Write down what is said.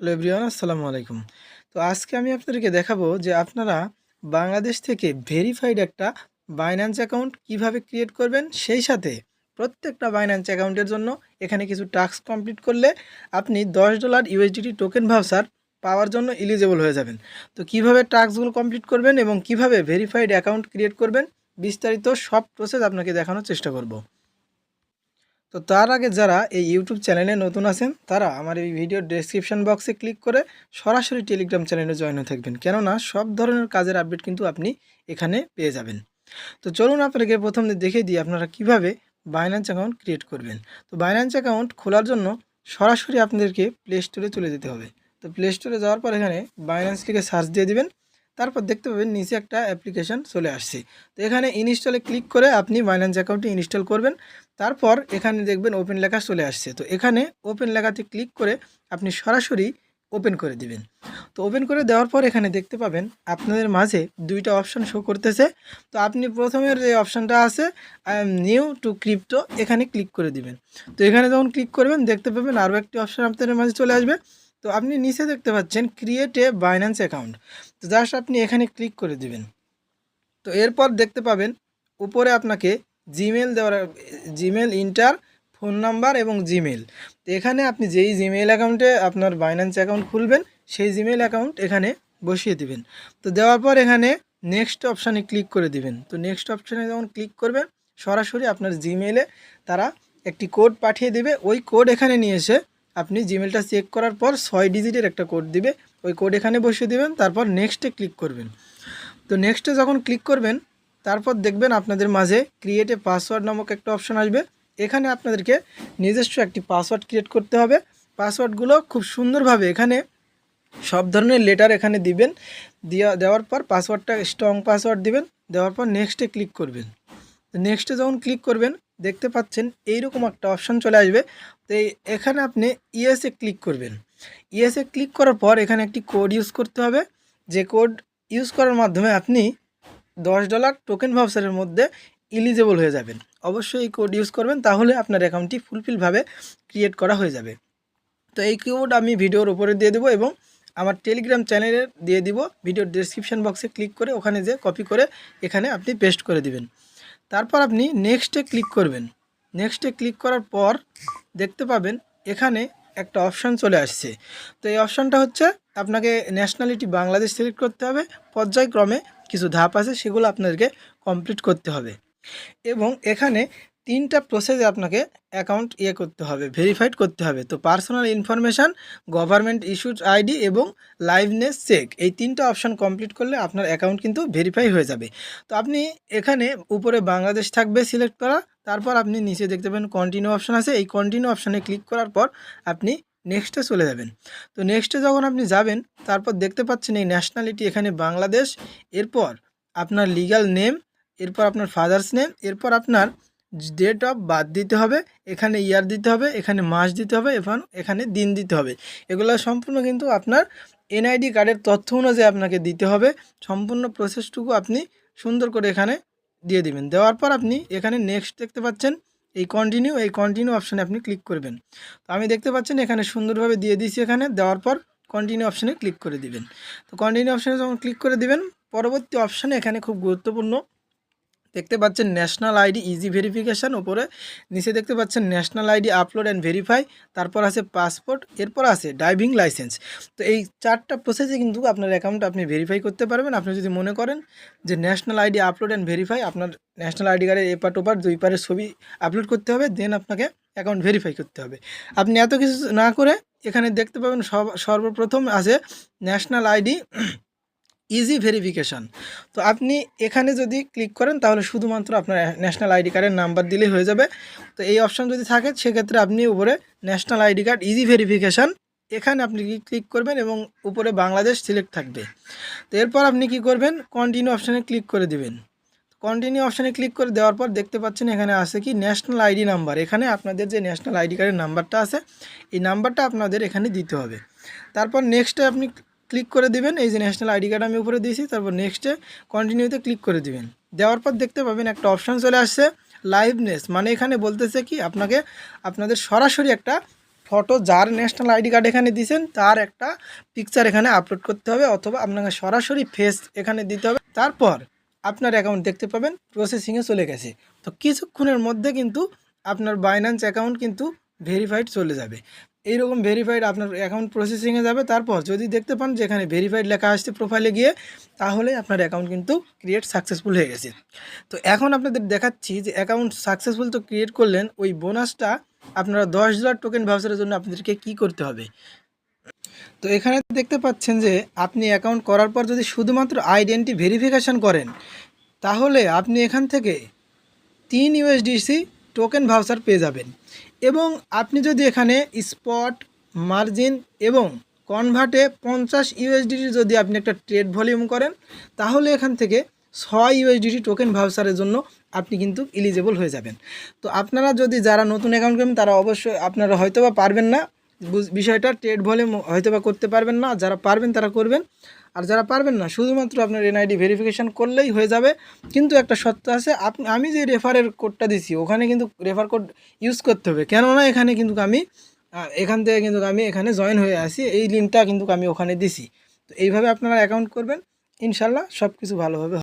Hello everyone, আসসালামু আলাইকুম। তো আজকে আমি আপনাদেরকে দেখাবো যে আপনারা বাংলাদেশ থেকে ভেরিফাইড একটা বাইন্যান্স অ্যাকাউন্ট কিভাবে ক্রিয়েট করবেন, সেই সাথে প্রত্যেকটা বাইন্যান্স অ্যাকাউন্টের জন্য এখানে কিছু টাস্ক কমপ্লিট করলে আপনি $10 ইউএসডিটি টোকেন ভাউচার পাওয়ার জন্য এলিজিবল হয়ে যাবেন। তো কিভাবে টাস্কগুলো কমপ্লিট করবেন এবং কিভাবে ভেরিফাইড অ্যাকাউন্ট ক্রিয়েট করবেন, বিস্তারিত সব প্রসেস আপনাকে দেখানোর চেষ্টা করব। তো তার আগে যারা এই ইউটিউব চ্যানেলে নতুন আছেন তারা আমার এই ভিডিওর ডেসক্রিপশন বক্সে ক্লিক করে সরাসরি টেলিগ্রাম চ্যানেলে জয়েন হয়ে থাকবেন, কেননা সব ধরনের কাজের আপডেট কিন্তু আপনি এখানে পেয়ে যাবেন। তো চলুন আপনাকে প্রথম দেখিয়ে দিই আপনারা কিভাবে বাইন্যান্স অ্যাকাউন্ট ক্রিয়েট করবেন। তো বাইন্যান্স অ্যাকাউন্ট খোলার জন্য সরাসরি আপনাদেরকে প্লে স্টোরে চলে যেতে হবে। তো প্লে স্টোরে যাওয়ার পর এখানে বাইন্যান্স লিখে সার্চ দিয়ে দিবেন। তারপর দেখতে পাবেন নিচে একটা অ্যাপ্লিকেশান চলে আসছে। তো এখানে ইনস্টলে ক্লিক করে আপনি বাইন্যান্স অ্যাকাউন্টটি ইনস্টল করবেন। তারপর এখানে দেখবেন ওপেন লেখা চলে আসছে। তো এখানে ওপেন লেখাতে ক্লিক করে আপনি সরাসরি ওপেন করে দিবেন। তো ওপেন করে দেওয়ার পর এখানে দেখতে পাবেন আপনাদের মাঝে দুইটা অপশান শো করতেছে। তো আপনি প্রথমের যে অপশানটা আছে I am new two crypto, এখানে ক্লিক করে দিবেন। তো এখানে যখন ক্লিক করবেন দেখতে পাবেন আরও একটি অপশান আপনাদের মাঝে চলে আসবে। তো আপনি নিচে দেখতে পাচ্ছেন ক্রিয়েট এ বাইন্যান্স অ্যাকাউন্ট। তো জাস্ট আপনি এখানে ক্লিক করে দিবেন। তো এরপর দেখতে পাবেন উপরে আপনাকে জিমেল দেওয়ার, জিমেল ইন্টার, ফোন নাম্বার এবং জিমেল। তো এখানে আপনি যেই জিমেল অ্যাকাউন্টে আপনার বাইন্যান্স অ্যাকাউন্ট খুলবেন সেই জিমেল অ্যাকাউন্ট এখানে বসিয়ে দিবেন। তো দেওয়ার পর এখানে নেক্সট অপশানে ক্লিক করে দিবেন। তো নেক্সট অপশানে যখন ক্লিক করবেন সরাসরি আপনার জিমেলে তারা একটি কোড পাঠিয়ে দেবে। ওই কোড এখানে নিয়ে এসে আপনি জিমেলটা চেক করার পর 6 ডিজিটের একটা কোড দিবে, ওই কোড এখানে বসিয়ে দিবেন। তারপর নেক্সটে ক্লিক করবেন। তো নেক্সটে যখন ক্লিক করবেন তারপর দেখবেন আপনাদের মাঝে ক্রিয়েট এ পাসওয়ার্ড নামক একটা অপশান আসবে। এখানে আপনাদেরকে নিজস্ব একটি পাসওয়ার্ড ক্রিয়েট করতে হবে। পাসওয়ার্ডগুলো খুব সুন্দরভাবে এখানে সব ধরনের লেটার এখানে দিবেন। দেওয়ার পর পাসওয়ার্ডটা স্ট্রং পাসওয়ার্ড দিবেন। দেওয়ার পর নেক্সটে ক্লিক করবেন। তো নেক্সটে যখন ক্লিক করবেন দেখতে পাচ্ছেন এইরকম একটা অপশান চলে আসবে। তো এখানে আপনি ইয়েসে ক্লিক করবেন। ইয়েসে ক্লিক করার পর এখানে একটি কোড ইউজ করতে হবে, যে কোড ইউজ করার মাধ্যমে আপনি $10 টোকেন ভাউচারের মধ্যে এলিজেবল হয়ে যাবেন। অবশ্যই এই কোড ইউজ করবেন, তাহলে আপনার অ্যাকাউন্টটি ফুলফিলভাবে ক্রিয়েট করা হয়ে যাবে। তো এই কোড আমি ভিডিওর উপরে দিয়ে দেবো এবং আমার টেলিগ্রাম চ্যানেলে দিয়ে দিব। ভিডিওর ডেসক্রিপশন বক্সে ক্লিক করে ওখানে যে কপি করে এখানে আপনি পেস্ট করে দিবেন। তারপর আপনি নেক্সটে ক্লিক করবেন। নেক্সটে ক্লিক করার পর দেখতে পাবেন এখানে একটা অপশান চলে আসছে। তো এই অপশানটা হচ্ছে আপনাকে ন্যাশনালিটি বাংলাদেশ সিলেক্ট করতে হবে। পর্যায়ক্রমে কিছু ধাপ আছে সেগুলো আপনাদেরকে কমপ্লিট করতে হবে এবং এখানে 3টা প্রসেসে আপনাকে অ্যাকাউন্ট করতে হবে, ভেরিফাইড করতে হবে। তো personal information, government issued ID এবং লাইভনেস চেক, এই 3টা অপশান কমপ্লিট করলে আপনার অ্যাকাউন্ট কিন্তু ভেরিফাই হয়ে যাবে। তো আপনি এখানে উপরে বাংলাদেশ থাকবে সিলেক্ট করা, তারপর আপনি নিচে দেখতে পাবেন কন্টিনিউ অপশান আছে। এই কন্টিনিউ অপশানে ক্লিক করার পর আপনি নেক্সটে চলে যাবেন। তো নেক্সটে যখন আপনি যাবেন তারপর দেখতে পাচ্ছেন এই ন্যাশনালিটি এখানে বাংলাদেশ, এরপর আপনার লিগ্যাল নেম, এরপর আপনার ফাদার্স নেম, এরপর আপনার ডেট অফ বার্থ দিতে হবে, এখানে ইয়ার দিতে হবে, এখানে মাস দিতে হবে এবং এখানে দিন দিতে হবে। এগুলো সম্পূর্ণ কিন্তু আপনার এনআইডি কার্ডের তথ্য অনুযায়ী আপনাকে দিতে হবে। সম্পূর্ণ প্রসেসটুকু আপনি সুন্দর করে এখানে দিয়ে দিবেন। দেওয়ার পর আপনি এখানে নেক্সট দেখতে পাচ্ছেন এই কন্টিনিউ অপশানে আপনি ক্লিক করবেন। তো আমি দেখতে পাচ্ছেন এখানে সুন্দরভাবে দিয়ে দিয়েছি। এখানে দেওয়ার পর কন্টিনিউ অপশানে ক্লিক করে দিবেন। তো কন্টিনিউ অপশানে যখন ক্লিক করে দিবেন পরবর্তী অপশানে এখানে খুব গুরুত্বপূর্ণ দেখতে পাচ্ছেন ন্যাশনাল আইডি ইজি ভেরিফিকেশান, ওপরে নিচে দেখতে পাচ্ছেন national ID upload and verify, তারপর আছে পাসপোর্ট, এরপর আছে ড্রাইভিং লাইসেন্স। তো এই 4টা প্রসেসে কিন্তু আপনার অ্যাকাউন্ট আপনি ভেরিফাই করতে পারবেন। আপনি যদি মনে করেন যে national ID upload and verify, আপনার ন্যাশনাল আইডি কার্ডের এপাট ওপার 2 পারের ছবি আপলোড করতে হবে, দেন আপনাকে অ্যাকাউন্ট ভেরিফাই করতে হবে। আপনি এত কিছু না করে এখানে দেখতে পাবেন সর্বপ্রথম আছে ন্যাশনাল আইডি ইজি ভেরিফিকেশান। তো আপনি এখানে যদি ক্লিক করেন তাহলে শুধুমাত্র আপনার ন্যাশনাল আইডি কার্ডের নাম্বার দিলেই হয়ে যাবে। তো এই অপশান যদি থাকে সেক্ষেত্রে আপনি উপরে national ID card easy verification এখানে আপনি ক্লিক করবেন এবং উপরে বাংলাদেশ সিলেক্ট থাকবে। তো এরপর আপনি কি করবেন, কন্টিনিউ অপশানে ক্লিক করে দিবেন। কন্টিনিউ অপশানে ক্লিক করে দেওয়ার পর দেখতে পাচ্ছেন এখানে আছে কি ন্যাশনাল আইডি নাম্বার। এখানে আপনাদের যে ন্যাশনাল আইডি কার্ডের নাম্বারটা আছে এই নাম্বারটা আপনাদের এখানে দিতে হবে। তারপর নেক্সটে আপনি ক্লিক করে দিবেন। এই যে ন্যাশনাল আইডি কার্ড আমি উপরে দিয়েছি, তারপর নেক্সটে কন্টিনিউতে ক্লিক করে দিবেন। দেওয়ার পর দেখতে পাবেন একটা অপশান চলে আসছে লাইভনেস, মানে এখানে বলতেছে কি আপনাকে আপনাদের সরাসরি একটা ফটো যার ন্যাশনাল আইডি কার্ড এখানে দিয়েছেন তার একটা পিকচার এখানে আপলোড করতে হবে, অথবা আপনাকে সরাসরি ফেস এখানে দিতে হবে। তারপর আপনার অ্যাকাউন্ট দেখতে পাবেন প্রসেসিংয়ে চলে গেছে। তো কিছুক্ষণের মধ্যে কিন্তু আপনার বাইন্যান্স অ্যাকাউন্ট কিন্তু ভেরিফাইড চলে যাবে। এইরকম ভেরিফাইড আপনার অ্যাকাউন্ট প্রসেসিংয়ে যাবে। তারপর যদি দেখতে পান যে এখানে ভেরিফাইড লেখা আসছে প্রোফাইলে গিয়ে, তাহলে আপনার অ্যাকাউন্ট কিন্তু ক্রিয়েট সাকসেসফুল হয়ে গেছে। তো এখন আপনাদের দেখাচ্ছি যে অ্যাকাউন্ট সাকসেসফুল তো ক্রিয়েট করলেন, ওই বোনাসটা আপনারা $10 টোকেন ভাউচারের জন্য আপনাদেরকে কি করতে হবে। তো এখানে দেখতে পাচ্ছেন যে আপনি অ্যাকাউন্ট করার পর যদি শুধুমাত্র আইডেন্টি ভেরিফিকেশান করেন, তাহলে আপনি এখান থেকে 3 ইউএসডিসি টোকেন ভাউচার পেয়ে যাবেন। এবং আপনি যদি এখানে স্পট, মার্জিন এবং কনভার্টে 50 ইউএসডিটি যদি আপনি একটা ট্রেড ভলিউম করেন, তাহলে এখান থেকে 6 ইউএসডিটি টোকেন ভাউচারের জন্য আপনি কিন্তু এলিজেবল হয়ে যাবেন। তো আপনারা যদি যারা নতুন অ্যাকাউন্ট করবেন তারা অবশ্যই আপনারা হয়তোবা পারবেন না বিষয়টা, ট্রেড ভলিউম হয়তোবা করতে পারবেন না, যারা পারবেন তারা করবেন। আর যারা পারবেন না শুধুমাত্র আপনার এনআইডি ভেরিফিকেশান করলেই হয়ে যাবে। কিন্তু একটা সত্য আছে, আমি যে রেফারের কোডটা দিছি ওখানে কিন্তু রেফার কোড ইউজ করতে হবে, কেননা এখানে কিন্তু আমি এখান থেকে কিন্তু আমি এখানে জয়েন হয়ে আসি, এই লিঙ্কটা কিন্তু আমি ওখানে দিছি। তো এইভাবে আপনারা অ্যাকাউন্ট করবেন, ইনশাল্লাহ সব কিছু ভালোভাবে